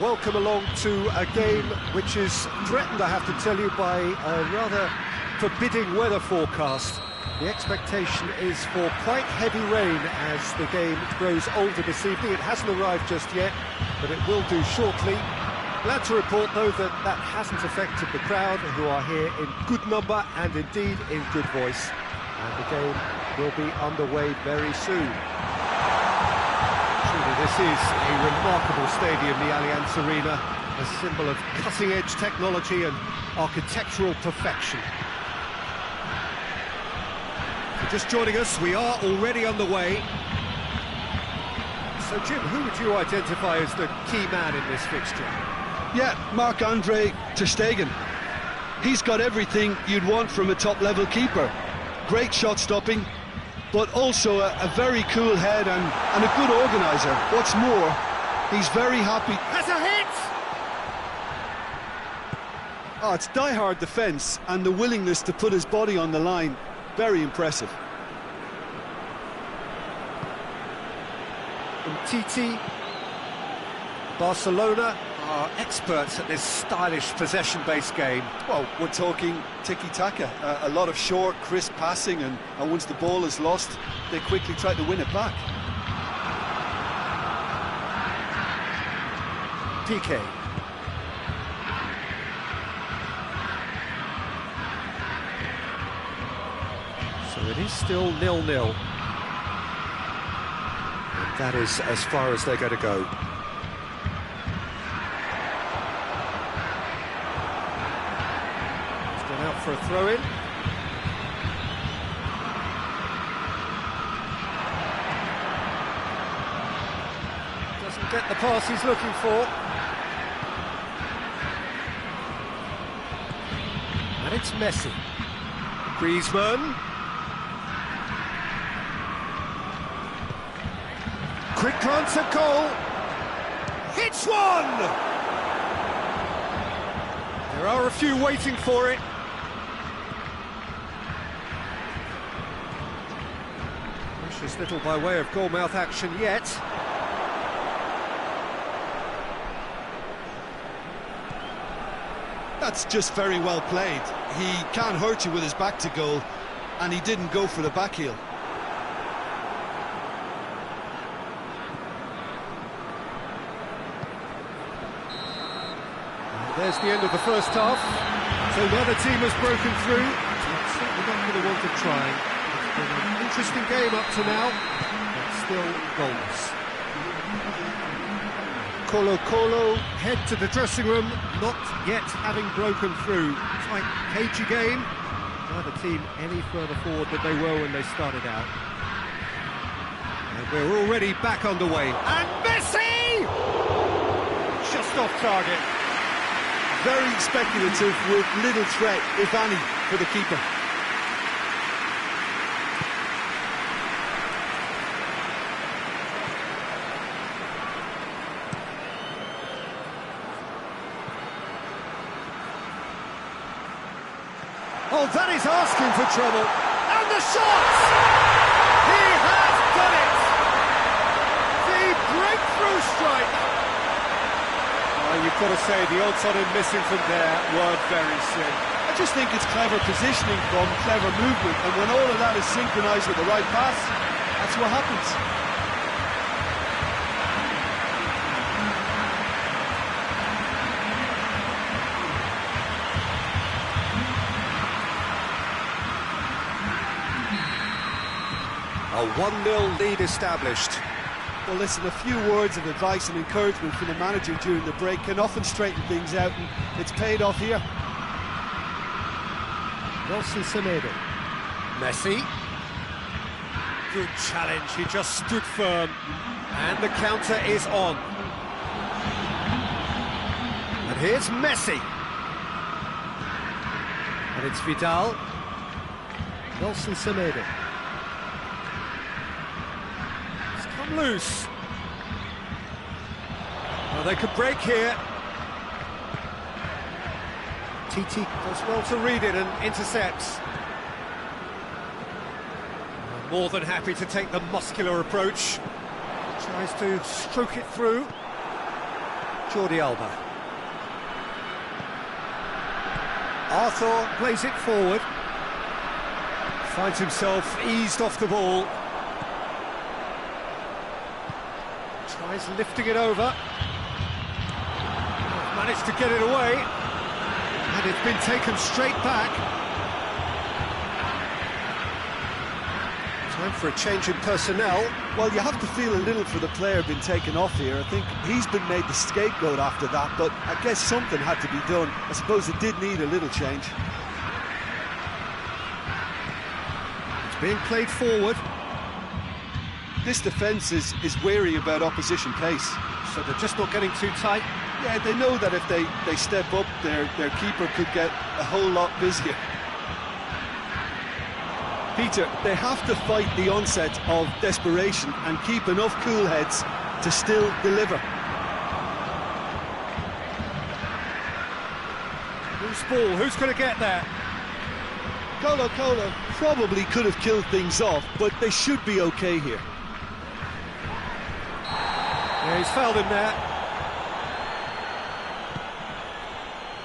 Welcome along to a game which is threatened, I have to tell you, by a rather forbidding weather forecast. The expectation is for quite heavy rain as the game grows older this evening. It hasn't arrived just yet, but it will do shortly. Glad to report, though, that that hasn't affected the crowd, who are here in good number and indeed in good voice. And the game will be underway very soon. This is a remarkable stadium, the Allianz Arena, a symbol of cutting-edge technology and architectural perfection. So just joining us, we are already underway. So Jim, who would you identify as the key man in this fixture? Yeah, Marc-Andre ter Stegen. He's got everything you'd want from a top-level keeper. Great shot-stopping, but also a very cool head and a good organiser. What's more, he's very happy. Has a hit! Oh, it's die-hard defence and the willingness to put his body on the line. Very impressive. Titi, Barcelona are experts at this stylish possession-based game. Well, we're talking tiki-taka, a lot of short, crisp passing, and once the ball is lost, they quickly try to win it back. PK. So it is still 0-0. And that is as far as they're going to go. Out for a throw-in. Doesn't get the pass he's looking for. And it's Messi. Griezmann. Quick glance at goal. Hits one! There are a few waiting for it. Precious little by way of goal-mouth action yet. That's just very well played. He can't hurt you with his back to goal, and he didn't go for the back heel. There's the end of the first half. So neither team has broken through. It's certainly not going to want to try. It's been an interesting game up to now, but still goals. Colo head to the dressing room, not yet having broken through. Tight, cagey game. Neither team any further forward than they were when they started out. And we're already back underway. And Messi! Just off target. Very speculative with little threat, if any, for the keeper. Oh, that is asking for trouble. And the shot! He has done it! The breakthrough strike! You've got to say, the odds on him missing from there weren't very slim. I just think it's clever positioning from clever movement, and when all of that is synchronised with the right pass, that's what happens. A 1-0 lead established. Well, listen, a few words of advice and encouragement from the manager during the break can often straighten things out, and it's paid off here. Nelson Semedo. Messi. Good challenge, he just stood firm. And the counter is on. And here's Messi. And it's Vidal. Nelson Semedo. Loose. Well, they could break here. Titi does well to read it and intercepts. More than happy to take the muscular approach. Tries to stroke it through. Jordi Alba. Arthur plays it forward. Finds himself eased off the ball. Tries lifting it over. Managed to get it away. And it's been taken straight back. Time for a change in personnel. Well, you have to feel a little for the player being taken off here. I think he's been made the scapegoat after that, but I guess something had to be done. I suppose it did need a little change. It's being played forward. This defence is wary about opposition pace. So they're just not getting too tight. Yeah, they know that if they step up, their keeper could get a whole lot busier. Peter, they have to fight the onset of desperation and keep enough cool heads to still deliver. Loose ball, who's going to get there? Colo probably could have killed things off, but they should be okay here. Yeah, he's fouled him there.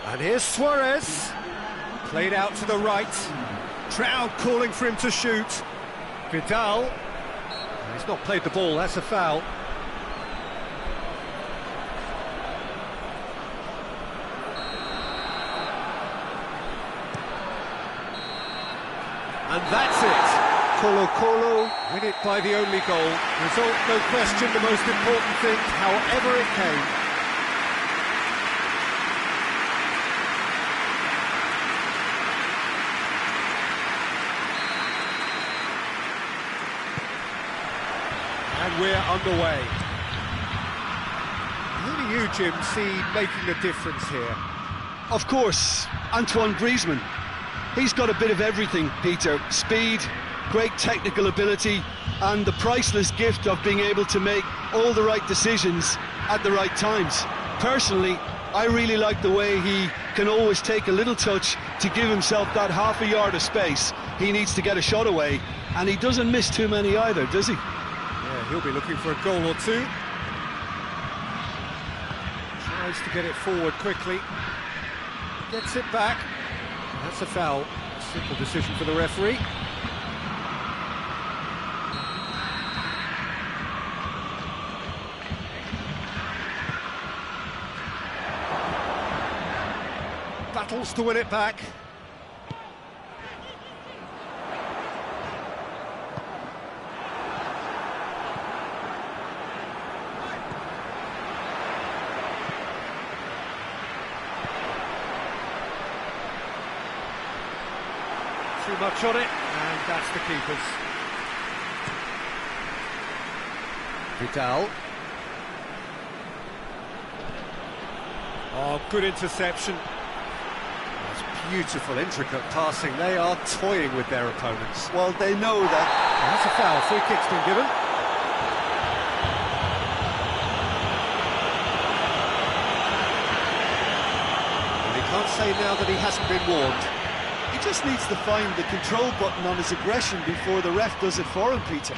And here's Suarez. Played out to the right. Crowd calling for him to shoot. Vidal. He's not played the ball, that's a foul. And that's it. Colo win it by the only goal. Result, no question, the most important thing, however it came. And we're underway. Who do you, Jim, see making a difference here? Of course, Antoine Griezmann. He's got a bit of everything, Peter. Speed, great technical ability, and the priceless gift of being able to make all the right decisions at the right times. Personally, I really like the way he can always take a little touch to give himself that half a yard of space. He needs to get a shot away, and he doesn't miss too many either, does he? Yeah, he'll be looking for a goal or two. Tries to get it forward quickly. Gets it back. That's a foul. Simple decision for the referee. Battles to win it back. Too much on it, and that's the keeper's. Vidal. Oh, good interception. That's beautiful, intricate passing. They are toying with their opponents. Well, they know that. That's a foul. Free kick's been given. And he can't say now that he hasn't been warned. He just needs to find the control button on his aggression before the ref does it for him, Peter.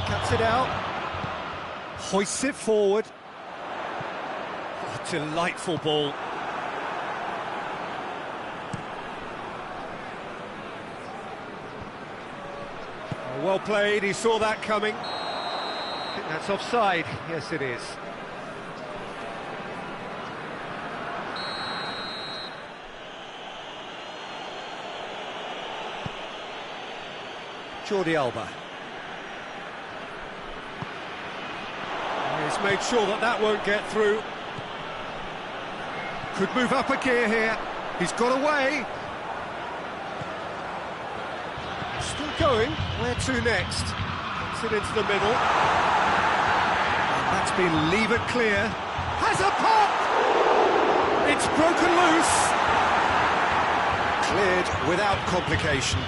Cuts it out. Hoists it forward. Oh, delightful ball. Oh, well played, he saw that coming. I think that's offside. Yes, it is. Jordi Alba. He's made sure that that won't get through. Could move up a gear here. He's got away. Still going. Where to next? Puts it into the middle. And that's been levered clear. Has a pop! It's broken loose. Cleared without complication.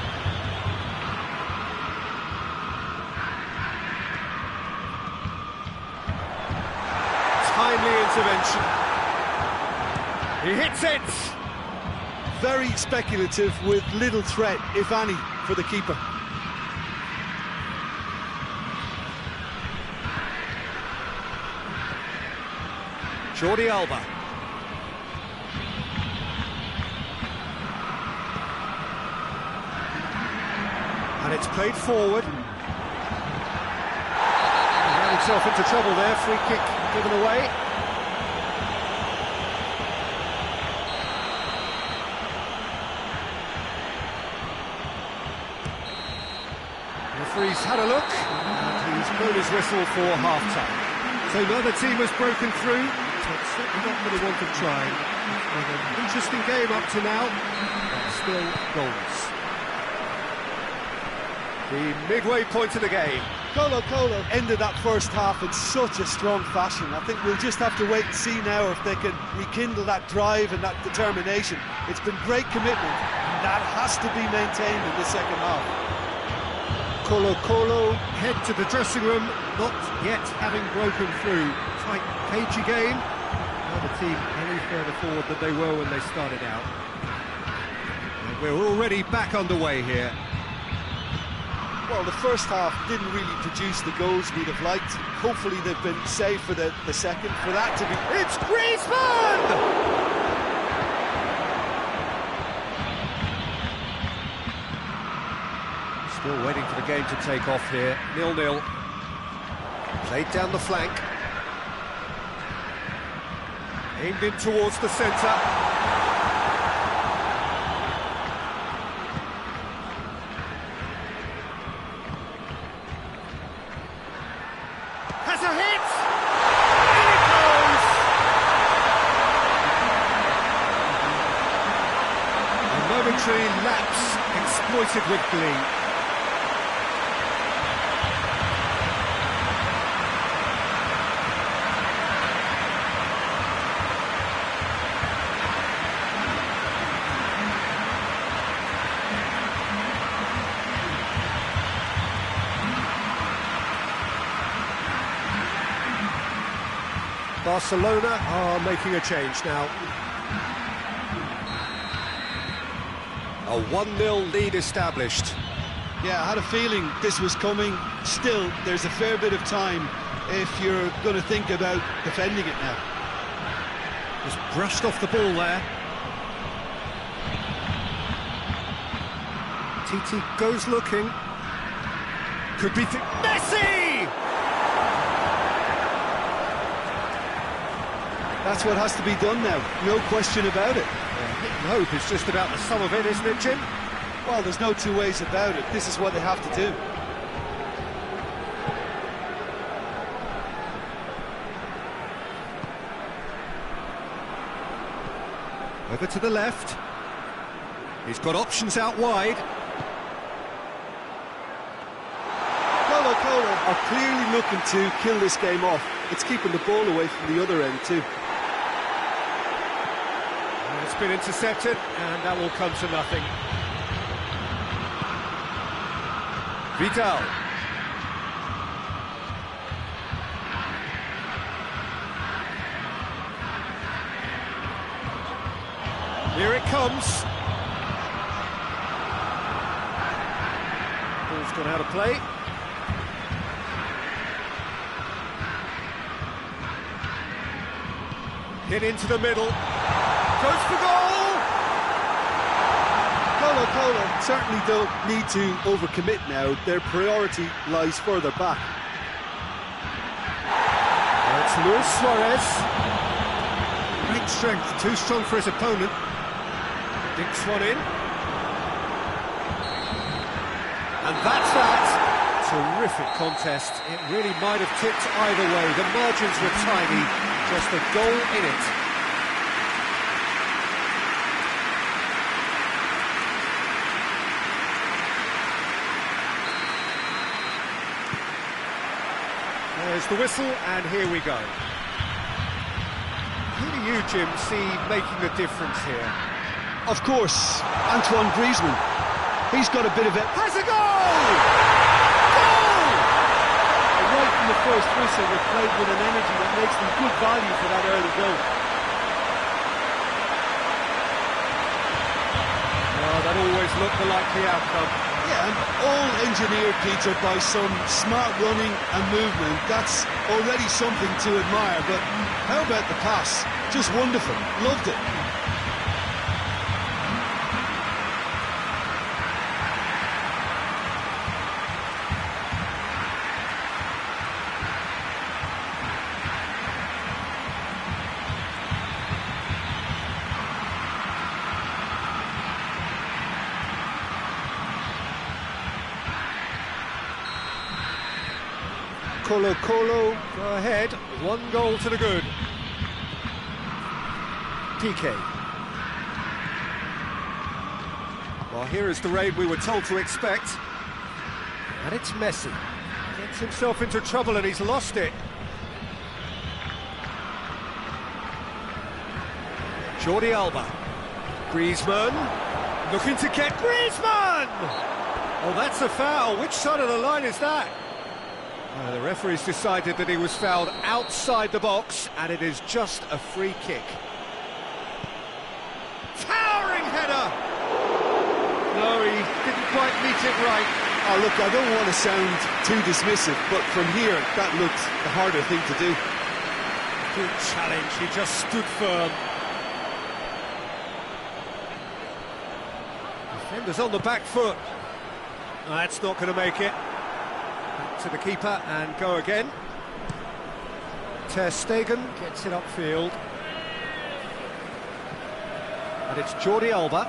Timely intervention. He hits it! Very speculative with little threat, if any, for the keeper. Jordi Alba. And it's played forward. He ran himself into trouble there, free kick given away. The referee's had a look, and he's blown his whistle for half-time. So neither team has broken through, so it's certainly not going to want to try. It's been an interesting game up to now, but still goals. The midway point of the game. Colo ended that first half in such a strong fashion. I think we'll just have to wait and see now if they can rekindle that drive and that determination. It's been great commitment. That has to be maintained in the second half. Colo head to the dressing room, not yet having broken through. Tight, cagey game. Now the team any further forward than they were when they started out. And we're already back underway here. Well, the first half didn't really produce the goals we'd have liked. Hopefully they've been saved for the second. For that to be... It's Griezmann! Still waiting for the game to take off here. 0-0. Played down the flank. Aimed in towards the centre. Has a hit! In it goes! A momentary lapse exploited with glee. Barcelona are making a change now. A 1-0 lead established. Yeah, I had a feeling this was coming. Still, there's a fair bit of time if you're going to think about defending it now. Just brushed off the ball there. TT goes looking. Could be... Messi! That's what has to be done now, no question about it. Hit and hope is just about the sum of it, isn't it, Jim? Well, there's no two ways about it. This is what they have to do. Over to the left. He's got options out wide. Colo are clearly looking to kill this game off. It's keeping the ball away from the other end too. It's been intercepted, and that will come to nothing. Vidal. Here it comes. Ball's gone out of play. Hit into the middle. Goes for goal! Colo certainly don't need to overcommit now. Their priority lies further back. It's Luis Suarez. Great strength, too strong for his opponent. Dinks one in. And that's that. Terrific contest. It really might have tipped either way. The margins were tiny, just a goal in it. There's the whistle, and here we go. Who do you, Jim, see making the difference here? Of course, Antoine Griezmann. He's got a bit of it. Has a goal! Goal! Right from the first whistle, they played with an energy that makes them good value for that early goal. Oh, that always looked the likely outcome. Yeah, and all engineered, Peter, by some smart running and movement. That's already something to admire, but how about the pass? Just wonderful. Loved it. Colo go ahead, 1 goal to the good. PK. Well, here is the raid we were told to expect. And it's Messi. Gets himself into trouble and he's lost it. Jordi Alba. Griezmann. Looking to get Griezmann! Oh, that's a foul. Which side of the line is that? The referee's decided that he was fouled outside the box, and it is just a free kick. Towering header! No, he didn't quite meet it right. Oh, look, I don't want to sound too dismissive, but from here, that looked the harder thing to do. Good challenge, he just stood firm. Defender's on the back foot. Oh, that's not going to make it. To the keeper and go again. Ter Stegen gets it upfield. And it's Jordi Alba.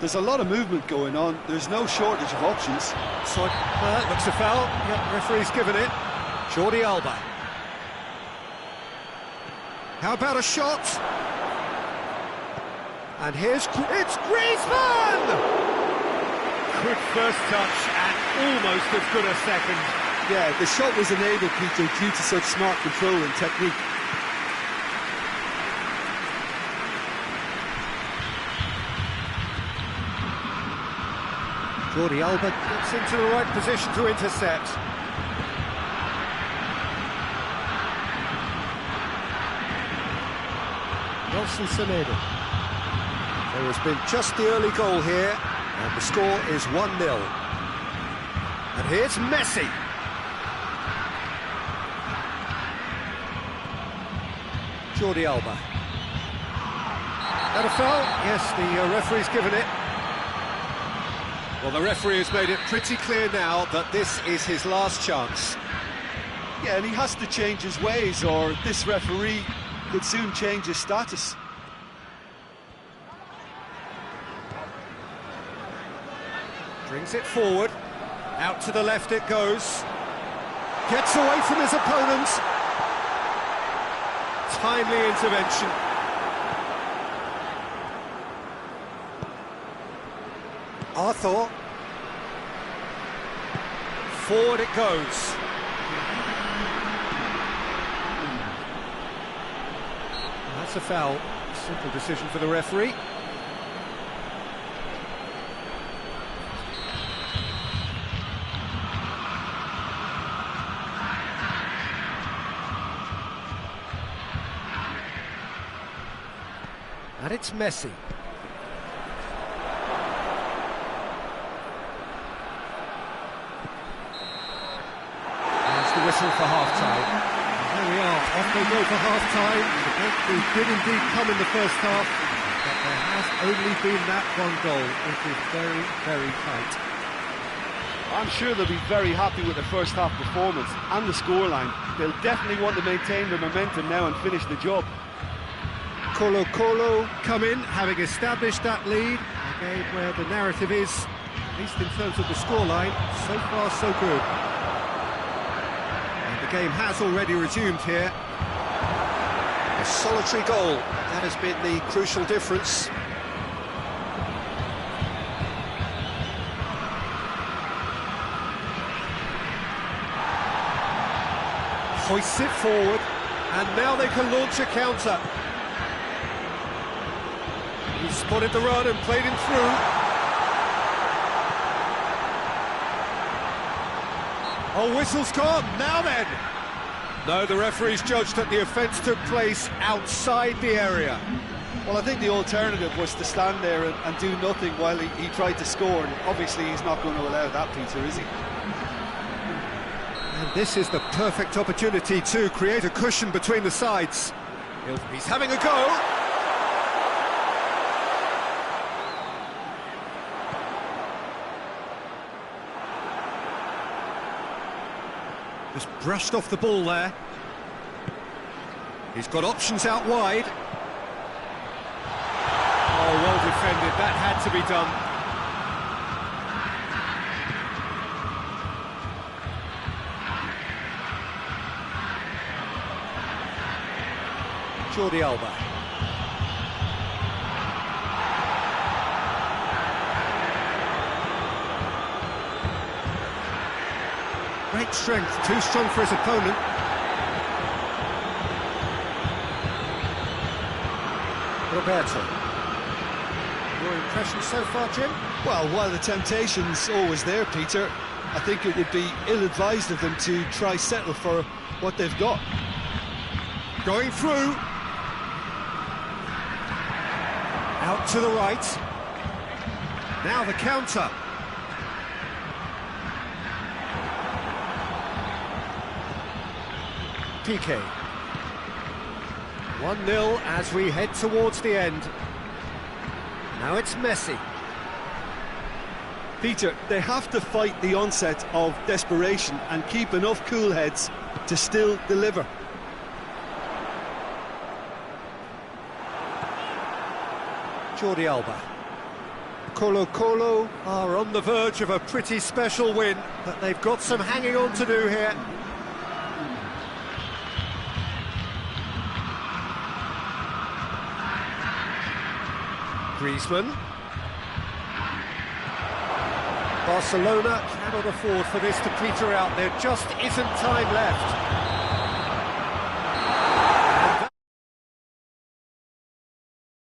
There's a lot of movement going on. There's no shortage of options. So, looks a foul. Yep, referee's given it. Jordi Alba. How about a shot? And it's Griezmann! Good first touch and almost as good a second. Yeah, the shot was enabled, Peter, due to such smart control and technique. Jordi Alba gets into the right position to intercept. Nelson Semedo. There has been just the early goal here. And the score is 1-0. And here's Messi. Jordi Alba. That a foul? Yes, the referee's given it. Well, the referee has made it pretty clear now that this is his last chance. Yeah, and he has to change his ways, or this referee could soon change his status. Brings it forward, out to the left it goes, gets away from his opponent, timely intervention. Arthur, forward it goes. That's a foul, simple decision for the referee. And it's Messi. There's the whistle for half-time. There we are, off they go for half-time. The breakthrough did indeed come in the first half, but there has only been that one goal. It is very, very tight. I'm sure they'll be very happy with the first half performance and the scoreline. They'll definitely want to maintain their momentum now and finish the job. Colo come in, having established that lead. A game where the narrative is, at least in terms of the scoreline, so far so good. And the game has already resumed here. A solitary goal, that has been the crucial difference. Hoists it forward, and now they can launch a counter. He spotted the run and played him through. Oh, whistle's gone, now then! No, the referee's judged that the offence took place outside the area. Well, I think the alternative was to stand there and do nothing while he tried to score, and obviously he's not going to allow that, Peter, is he? And this is the perfect opportunity to create a cushion between the sides. He's having a go. Just brushed off the ball there. He's got options out wide. Oh, well defended. That had to be done. Jordi Alba. Great strength, too strong for his opponent. Roberto. Your impression so far, Jim? Well, while the temptation's always there, Peter, I think it would be ill-advised of them to try settle for what they've got. Going through. Out to the right. Now the counter. PK. 1-0 as we head towards the end. Now it's Messi. Peter, they have to fight the onset of desperation and keep enough cool heads to still deliver. Jordi Alba. Colo-Colo are on the verge of a pretty special win, but they've got some hanging on to do here. Griezmann. Barcelona cannot afford for this to peter out. There just isn't time left.